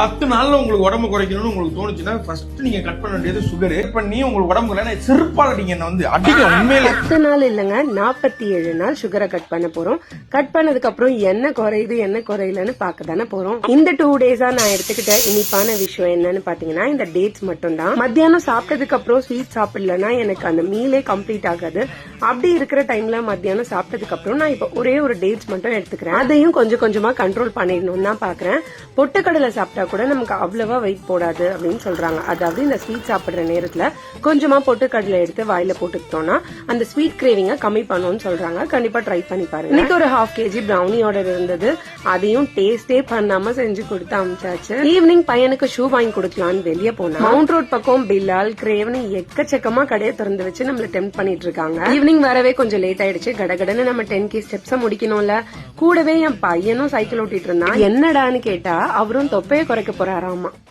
10 நாள்ல உங்களுக்கு உடம்பு குறைக்கணும்னு உங்களுக்கு தோணுச்சுன்னா ஃபர்ஸ்ட் நீங்க கட் பண்ண வேண்டியது சுகர். பண்ணி உங்களுக்கு உடம்புல செருப்பால் அடிங்க என்ன வந்து அடிக்க உண்மையில 10 நாள் இல்லங்க 47 நாள் சுகரை கட் பண்ண போறோம். கட் பண்ணதுக்கு அப்புறம் என்ன குறையுது என்ன குறையலன்னு பார்க்க தானே போறோம். இந்த 2 டேஸா நான் எடுத்துக்கிட்ட இனிப்பான விஷயம் என்னன்னு பாத்தீங்கன்னா இந்த டேட்ஸ் மட்டும் தான். மத்தியானம் சாப்பிட்டதுக்கு அப்புறம் ஸ்வீட் சாப்பிடலன்னா எனக்கு அந்த மீலே கம்ப்ளீட் ஆகாது. அப்படி இருக்கிற டைம்ல மத்தியானம் சாப்பிட்டதுக்கு அப்புறம் நான் இப்ப ஒரே ஒரு டேட்ஸ் மட்டும் எடுத்துக்கிறேன். அதையும் கொஞ்சம் கொஞ்சமா கண்ட்ரோல் பண்ணிடணும் தான் பாக்குறேன். பொட்டுக்கடலை சாப்பிட்டா கூட நமக்கு அவ்வளவா வெயிட் போடாது அப்படின்னு சொல்றாங்க. அதாவது இந்த ஸ்வீட் சாப்பிடுற நேரத்துல கொஞ்சமா பொட்டுக்கடலை எடுத்து வாயில போட்டுக்கிட்டோம்னா அந்த ஸ்வீட் கிரேவிங்க கம்மி பண்ணும்னு சொல்றாங்க. கண்டிப்பா ட்ரை பண்ணி பாருங்க. இன்னைக்கு ஒரு 1/2 kg brownie ஆர்டர் இருந்தது. அதையும் டேஸ்டே பண்ணாம செஞ்சு கொடுத்து அமிச்சாச்சு. ஈவினிங் பையனுக்கு ஷூ வாங்கி கொடுக்கலான்னு வெளியே போனா மவுண்ட் ரோட் பக்கம் பில்லால் கிரேவ்னு எக்கச்சக்கமா கடையை திறந்து வச்சு நம்மள டெம்ப் பண்ணிட்டு இருக்காங்க. ஈவினிங் வரவே கொஞ்சம் லேட் ஆயிடுச்சு. கடகடன்னு நம்ம 10k ஸ்டெப்ஸ் முடிக்கணும்ல. கூடவே என் பையனும் சைக்கிள் ஓட்டிட்டு இருந்தான். என்னடான்னு கேட்டா அவரும் தொப்பையை குறைக்க போறாராமா.